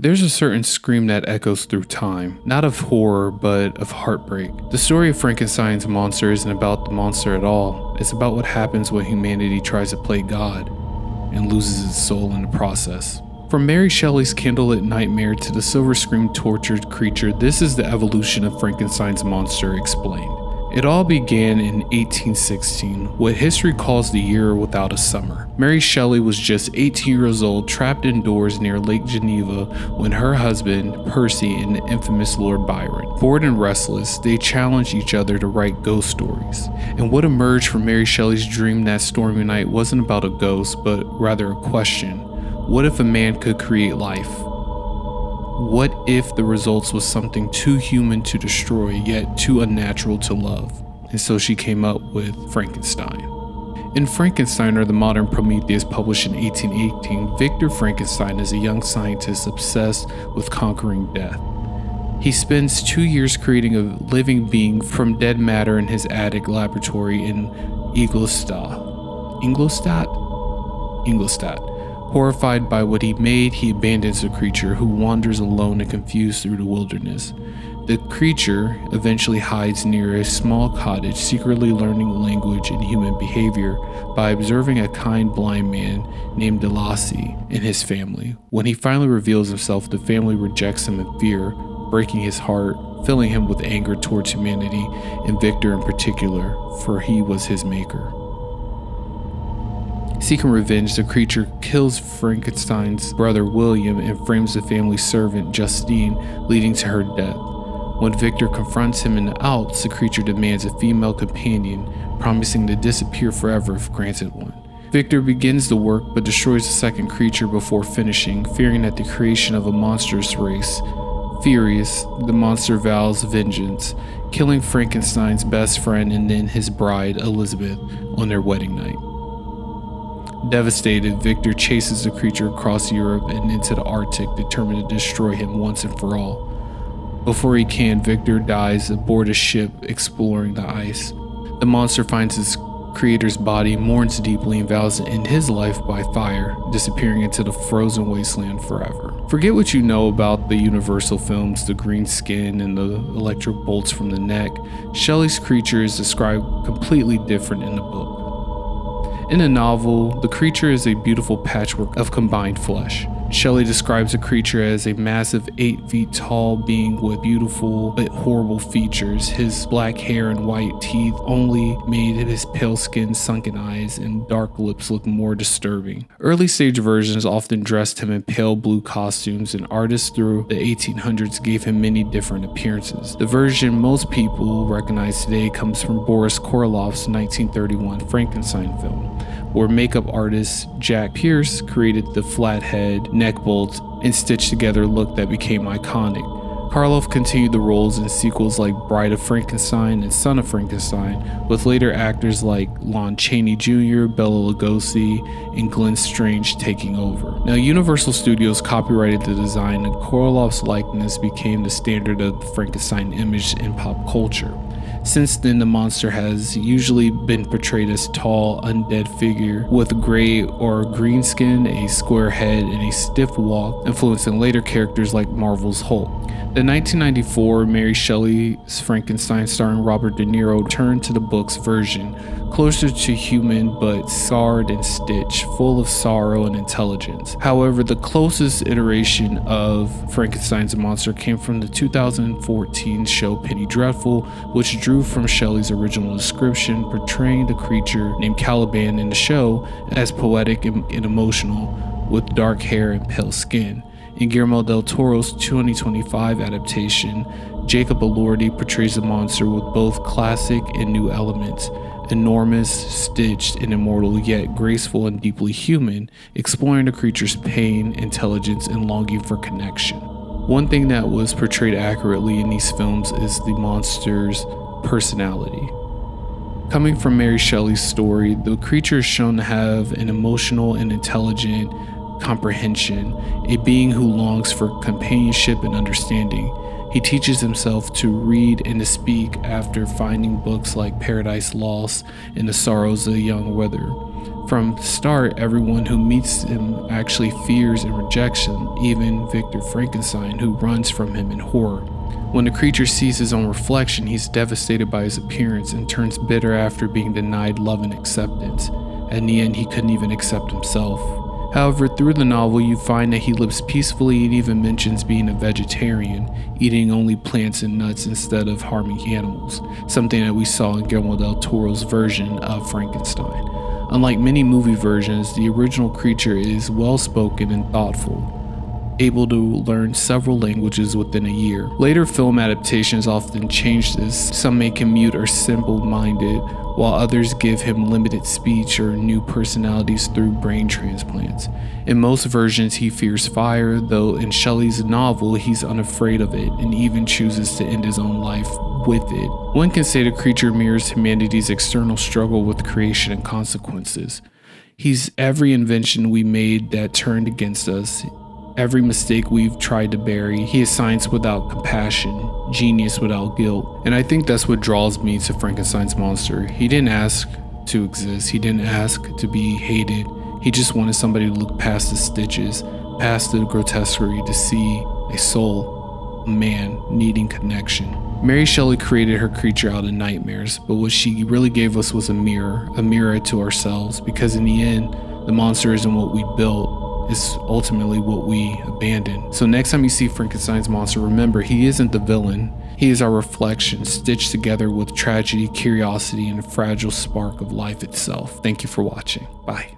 There's a certain scream that echoes through time, not of horror, but of heartbreak. The story of Frankenstein's monster isn't about the monster at all. It's about what happens when humanity tries to play God and loses its soul in the process. From Mary Shelley's candlelit nightmare to the silver scream tortured creature, this is the evolution of Frankenstein's monster explained. It all began in 1816, what history calls the year without a summer. Mary Shelley was just 18 years old, trapped indoors near Lake Geneva when her husband, Percy, and the infamous Lord Byron. Bored and restless, they challenged each other to write ghost stories. And what emerged from Mary Shelley's dream that stormy night wasn't about a ghost, but rather a question. What if a man could create life? What if the results was something too human to destroy, yet too unnatural to love? And so she came up with Frankenstein. In Frankenstein, or the modern Prometheus, published in 1818, Victor Frankenstein is a young scientist obsessed with conquering death. He spends 2 years creating a living being from dead matter in his attic laboratory in Ingolstadt. Horrified by what he made, he abandons the creature, who wanders alone and confused through the wilderness. The creature eventually hides near a small cottage, secretly learning language and human behavior by observing a kind blind man named Delassie and his family. When he finally reveals himself, the family rejects him in fear, breaking his heart, filling him with anger towards humanity, and Victor in particular, for he was his maker. Seeking revenge, the creature kills Frankenstein's brother William and frames the family's servant Justine, leading to her death. When Victor confronts him in the Alps, the creature demands a female companion, promising to disappear forever if granted one. Victor begins the work but destroys the second creature before finishing, fearing that the creation of a monstrous race. Furious, the monster vows vengeance, killing Frankenstein's best friend and then his bride, Elizabeth, on their wedding night. Devastated, Victor chases the creature across Europe and into the Arctic, determined to destroy him once and for all. Before he can, Victor dies aboard a ship exploring the ice. The monster finds his creator's body, mourns deeply, and vows to end his life by fire, disappearing into the frozen wasteland forever. Forget what you know about the Universal films, the green skin and the electric bolts from the neck. Shelley's creature is described completely different in the book. In the novel, the creature is a beautiful patchwork of combined flesh. Shelley describes the creature as a massive 8 feet tall being with beautiful but horrible features. His black hair and white teeth only made his pale skin, sunken eyes, and dark lips look more disturbing. Early stage versions often dressed him in pale blue costumes, and artists through the 1800s gave him many different appearances. The version most people recognize today comes from Boris Karloff's 1931 Frankenstein film, where makeup artist Jack Pierce created the flat head, neck bolts, and stitched together look that became iconic. Karloff continued the roles in sequels like Bride of Frankenstein and Son of Frankenstein, with later actors like Lon Chaney Jr., Bela Lugosi, and Glenn Strange taking over. Now, Universal Studios copyrighted the design, and Karloff's likeness became the standard of the Frankenstein image in pop culture. Since then, the monster has usually been portrayed as a tall, undead figure with gray or green skin, a square head, and a stiff walk, influencing later characters like Marvel's Hulk. The 1994 Mary Shelley's Frankenstein starring Robert De Niro turned to the book's version, closer to human but scarred and stitched, full of sorrow and intelligence. However, the closest iteration of Frankenstein's monster came from the 2014 show Penny Dreadful, which drew from Shelley's original description, portraying the creature named Caliban in the show as poetic and emotional, with dark hair and pale skin. In Guillermo del Toro's 2025 adaptation, Jacob Elordi portrays the monster with both classic and new elements. Enormous, stitched, and immortal, yet graceful and deeply human, exploring the creature's pain, intelligence, and longing for connection. One thing that was portrayed accurately in these films is the monster's personality. Coming from Mary Shelley's story, the creature is shown to have an emotional and intelligent comprehension, a being who longs for companionship and understanding. He teaches himself to read and to speak after finding books like Paradise Lost and The Sorrows of Young Werther. From the start, everyone who meets him actually fears and rejects him, even Victor Frankenstein, who runs from him in horror. When the creature sees his own reflection, he's devastated by his appearance and turns bitter after being denied love and acceptance. In the end, he couldn't even accept himself. However, through the novel, you find that he lives peacefully and even mentions being a vegetarian, eating only plants and nuts instead of harming animals, something that we saw in Guillermo del Toro's version of Frankenstein. Unlike many movie versions, the original creature is well-spoken and thoughtful, able to learn several languages within a year. Later film adaptations often change this. Some make him mute or simple-minded, while others give him limited speech or new personalities through brain transplants. In most versions, he fears fire, though in Shelley's novel, he's unafraid of it and even chooses to end his own life with it. One can say the creature mirrors humanity's external struggle with creation and consequences. He's every invention we made that turned against us, every mistake we've tried to bury. He is science without compassion, genius without guilt. And I think that's what draws me to Frankenstein's monster. He didn't ask to exist. He didn't ask to be hated. He just wanted somebody to look past the stitches, past the grotesquerie, to see a soul, a man needing connection. Mary Shelley created her creature out of nightmares, but what she really gave us was a mirror to ourselves, because in the end, the monster isn't what we built, it's ultimately what we abandoned. So next time you see Frankenstein's monster, remember, he isn't the villain. He is our reflection, stitched together with tragedy, curiosity, and a fragile spark of life itself. Thank you for watching. Bye.